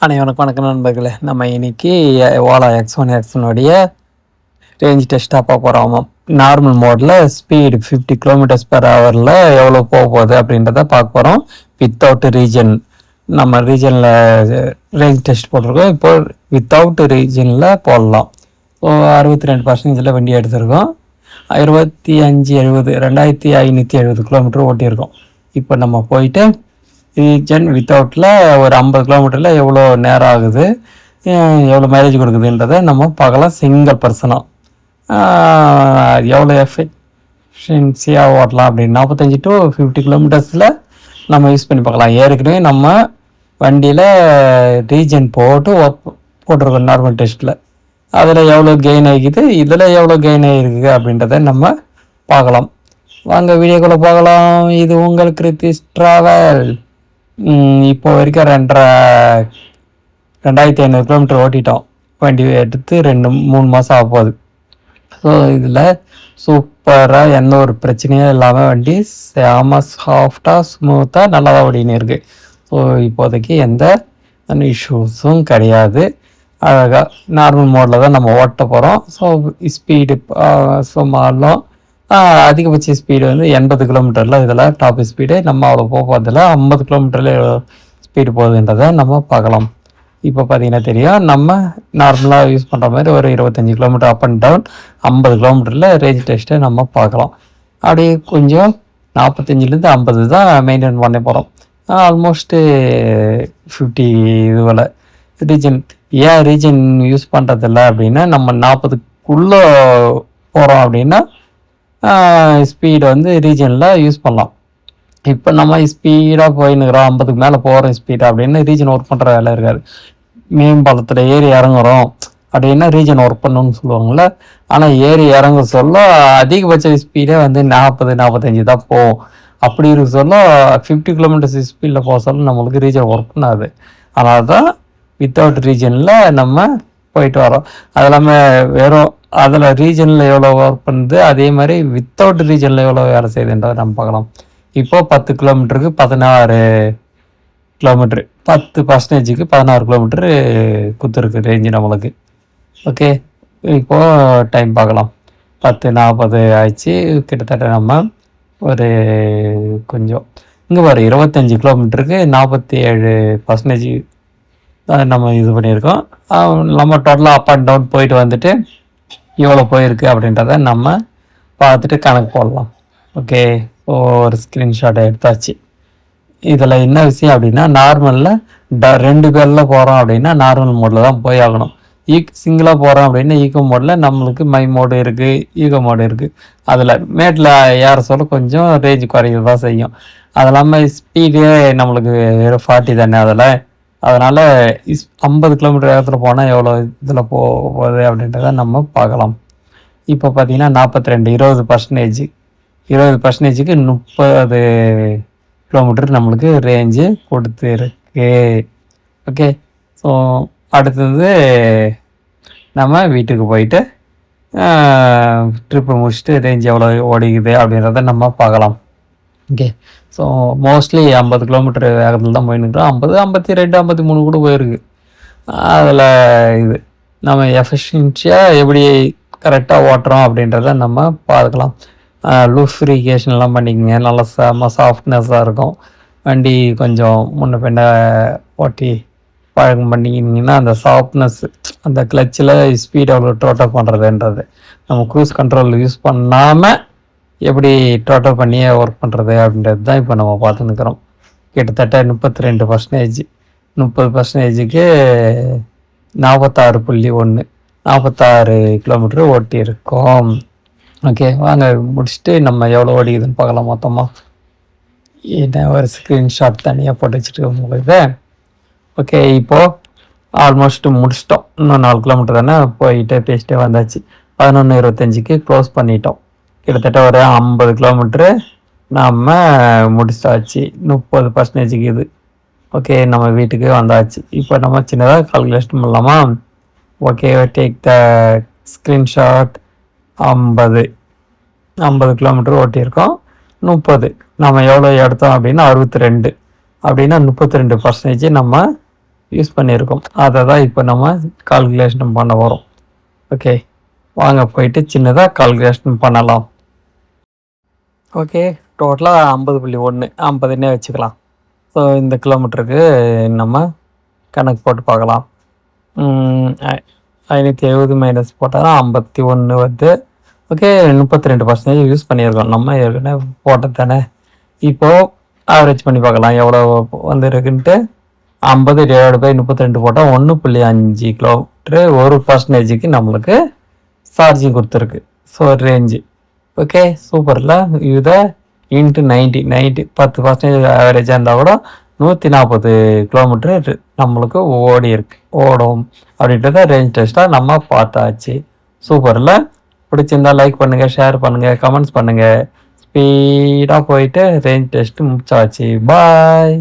அனைவருக்கும் வணக்கம் நண்பர்களே. நம்ம இன்னைக்கு ஓலா X1 X1உடைய ரேஞ்ச் டெஸ்ட்டாக பார்க்க போகிறோம். நார்மல் மோடில் ஸ்பீடு 50 km/h எவ்வளோ போக போகுது அப்படின்றத பார்க்க போகிறோம். வித்தவுட் ரீஜன் நம்ம ரீஜனில் ரேஞ்ச் டெஸ்ட் போட்டிருக்கோம். இப்போ வித்தவுட் ரீஜனில் போடலாம். 62% வண்டி எடுத்திருக்கோம். 2570 கிலோமீட்டர் ஓட்டியிருக்கோம். இப்போ நம்ம போயிட்டு ரீஜன் வித்தவுட்டில் ஒரு 50 கிலோமீட்டரில் எவ்வளோ நேரம் ஆகுது, எவ்வளோ மைலேஜ் கொடுக்குதுன்றதை நம்ம பார்க்கலாம். சிங்கிள் பர்சனாக எவ்வளோ எஃபிஷியன்சியாக ஓட்டலாம் அப்படின்னு 45 to 50 கிலோமீட்டர்ஸில் நம்ம யூஸ் பண்ணி பார்க்கலாம். ஏற்கனவே நம்ம வண்டியில் ரீஜன் போட்டிருக்கோம் நார்மல் டெஸ்ட்டில். அதில் எவ்வளோ கெயின் ஆகிக்குது, இதில் எவ்வளோ கெயின் ஆகிருக்கு அப்படின்றத நம்ம பார்க்கலாம். வாங்க வீடியோக்குள்ளே பார்க்கலாம். இது உங்கள் கிருத்திஸ் ட்ராவல். இப்போ வரைக்கும் 2500 கிலோமீட்டர் ஓட்டிட்டோம். வண்டி எடுத்து 2-3 மாதம் ஆக போகுது. ஸோ இதில் சூப்பராக எந்த ஒரு பிரச்சனையும் இல்லாமல் வண்டி செம சாஃப்டாக ஸ்மூத்தாக நல்லா தான் ஓடின்னு இருக்குது. ஸோ இப்போதைக்கு எந்த இஷ்யூஸும் கிடையாது. அழகாக நார்மல் மோடில் தான் நம்ம ஓட்ட போகிறோம். ஸோ ஸ்பீடு சுமாரம் அதிகபட்ச ஸ்பீடு 80 கிலோமீட்டரில் இதில் டாப் ஸ்பீடு. நம்ம அவ்வளோ போகிறதில்ல. 50 கிலோமீட்டரில் ஸ்பீடு போகுதுன்றதை நம்ம பார்க்கலாம். இப்போ பார்த்தீங்கன்னா தெரியும், நம்ம நார்மலாக யூஸ் பண்ணுற மாதிரி ஒரு 25 கிலோமீட்டர் அப் அண்ட் டவுன் 50 கிலோமீட்டரில் ரேஞ்ச் டெஸ்ட்டை நம்ம பார்க்கலாம். அப்படியே கொஞ்சம் 45லேருந்து 50 தான் மெயின்டைன் பண்ண போகிறோம். ஆல்மோஸ்ட்டு 50 இதுவில் ரீஜன். ஏன் ரீஜன் யூஸ் பண்ணுறதில்ல அப்படின்னா, நம்ம 40க்குள்ளே போகிறோம் அப்படின்னா ஸ்பீடு ரீஜனில் யூஸ் பண்ணலாம். இப்போ நம்ம ஸ்பீடாக போயின்னுக்கிறோம், 50க்கு மேலே போகிறோம் ஸ்பீடு அப்படின்னு ரீஜன் ஒர்க் பண்ணுற வேலை இருக்காது. மேம்பாலத்தில் ஏறி இறங்குறோம் அப்படின்னா ரீஜன் ஒர்க் பண்ணணும்னு சொல்லுவாங்கள்ல. ஆனால் ஏறி இறங்க சொல்ல அதிகபட்ச ஸ்பீடே 40-45 தான் போகும். அப்படி இருக்க சொல்ல 50 கிலோமீட்டர்ஸ் ஸ்பீடில் போக சொல்ல நம்மளுக்கு ரீஜன் ஒர்க் பண்ணாது. அதனால தான் வித்தவுட் ரீஜனில் நம்ம போயிட்டு வரோம். அது இல்லாமல் வெறும் அதில் ரீஜனில் எவ்வளோ ஒர்க் பண்ணுது, அதே மாதிரி வித்தவுட் ரீஜனில் எவ்வளோ வேலை செய்யுதுன்றதை நம்ம பார்க்கலாம். இப்போது 10 கிலோமீட்டருக்கு 16 கிலோமீட்ரு, 10%க்கு 16 கிலோமீட்ரு குத்துருக்கு ரேஞ்சு நம்மளுக்கு. ஓகே, இப்போது டைம் பார்க்கலாம். 10:40 ஆயிடுச்சு. கிட்டத்தட்ட நம்ம ஒரு கொஞ்சம் இங்கே வர 25 கிலோமீட்டருக்கு 47% நம்ம இது பண்ணியிருக்கோம். நம்ம டோட்டலாக அப் அண்ட் டவுன் போயிட்டு வந்துட்டு எவ்வளோ போயிருக்கு அப்படின்றத நம்ம பார்த்துட்டு கணக்கு போடலாம். ஓகே, ஒரு ஸ்க்ரீன்ஷாட்டை எடுத்தாச்சு. இதில் என்ன விஷயம் அப்படின்னா, நார்மலில் 2 பேரில் போகிறோம் அப்படின்னா நார்மல் மோடில் தான் போய் ஆகணும். சிங்கிளாக போகிறோம் அப்படின்னா ஈகோ மோடில் நம்மளுக்கு மை மோடு இருக்குது, ஈகோ மோடு இருக்குது. அதில் மேட்டில் ஏற சொல்ல கொஞ்சம் ரேஞ்ச் குறைய தான் செய்யும். அது இல்லாமல் ஸ்பீடே நம்மளுக்கு வெறும் 40 தானே அதில். அதனால் 50 கிலோமீட்டர் வேகத்தில் போனால் எவ்வளோ இதில் போகுது அப்படின்றத நம்ம பார்க்கலாம். இப்போ பார்த்தீங்கன்னா 42, 20%க்கு 30 கிலோமீட்டர் நம்மளுக்கு ரேஞ்சு கொடுத்துருக்கு. ஓகே, ஸோ அடுத்தது நம்ம வீட்டுக்கு போயிட்டு ட்ரிப்பு முடிச்சுட்டு ரேஞ்ச் எவ்வளோ ஓடிக்குது அப்படின்றத நம்ம பார்க்கலாம். ஓகே, ஸோ மோஸ்ட்லி 50 கிலோமீட்டர் வேகத்தில் தான் போயின்னுக்கிறோம். 50, 52, 53 கூட போயிருக்கு. அதில் இது நம்ம எஃபிஷியன்சியாக எப்படி கரெக்டாக ஓட்டுறோம் அப்படின்றத நம்ம பார்க்கலாம். லூஃப்ரிகேஷன்லாம் பண்ணிக்கங்க, நல்லா சாஃப்ட்னஸாக இருக்கும் வண்டி. கொஞ்சம் முன்ன பின்ன ஓட்டி பழக்கம் பண்ணிக்கிட்டிங்கன்னா அந்த சாஃப்ட்னஸ், அந்த கிளச்சில் ஸ்பீட் எவ்வளோ டோட்டல் பண்ணுறதுன்றது நம்ம க்ரூஸ் கண்ட்ரோல் யூஸ் பண்ணாமல் எப்படி டோட்டல் பண்ணியே ஒர்க் பண்ணுறது அப்படின்றது தான் இப்போ நம்ம பார்த்துன்னுக்கிறோம். கிட்டத்தட்ட 32%, 30%க்கு 46.1, 46 கிலோமீட்டர் ஓட்டியிருக்கோம். ஓகே, வாங்க முடிச்சுட்டு நம்ம எவ்வளோ ஓடிக்குதுன்னு பார்க்கலாம். மொத்தமாக என்ன ஒரு ஸ்க்ரீன்ஷாட் தனியாக போட்டு வச்சுட்டு உங்களுக்கு. ஓகே, இப்போது ஆல்மோஸ்ட் முடிச்சிட்டோம். இன்னும் 4 கிலோமீட்டர் தானே, போயிட்டே பேசிட்டே வந்தாச்சு. 11:25க்கு க்ளோஸ் பண்ணிட்டோம். கிட்டத்தட்ட ஒரு 50 கிலோமீட்ரு நம்ம முடிச்சாச்சு. 30%க்கு இது. ஓகே, நம்ம வீட்டுக்கு வந்தாச்சு. இப்போ நம்ம சின்னதாக கால்குலேஷன் பண்ணலாமா? Okay, take the screenshot. 50 kilometre ஓட்டியிருக்கோம். 30 நம்ம எவ்வளோ எடுத்தோம் அப்படின்னா 62 அப்படின்னா 32% நம்ம யூஸ் பண்ணியிருக்கோம். அதை தான் இப்போ நம்ம கால்குலேஷன் பண்ண வரோம். ஓகே, வாங்க போயிட்டு சின்னதாக கால்குலேஷன் பண்ணலாம். ஓகே, டோட்டலாக 50.1 50ன்னே வச்சுக்கலாம். ஸோ இந்த கிலோமீட்டருக்கு நம்ம கணக்கு போட்டு பார்க்கலாம். 570 மைனஸ் போட்டால் 51 வருது. ஓகே, 32% யூஸ் பண்ணியிருக்கோம். நம்ம ஏற்கனவே போட்டது தானே. இப்போது ஆவரேஜ் பண்ணி பார்க்கலாம் எவ்வளோ வந்துருக்குன்ட்டு. 50 / 32 போட்டால் 1.5 கிலோமீட்ரு 1%க்கு நம்மளுக்கு சார்ஜிங் கொடுத்துருக்கு. ஸோ ரேஞ்சு ஓகே சூப்பரில். இதை இன்ட்டு 90 10% ஆவரேஜாக இருந்தால் கூட 140 கிலோமீட்ரு நம்மளுக்கு ஓடும் அப்படின்றத ரேஞ்ச் டெஸ்ட்டாக நம்ம பார்த்தாச்சு. சூப்பரில். பிடிச்சிருந்தா லைக் பண்ணுங்கள், ஷேர் பண்ணுங்கள், கமெண்ட்ஸ் பண்ணுங்கள். ஸ்பீடாக போயிட்டு ரேஞ்ச் டெஸ்ட்டு முடிச்சாச்சு. பாய்.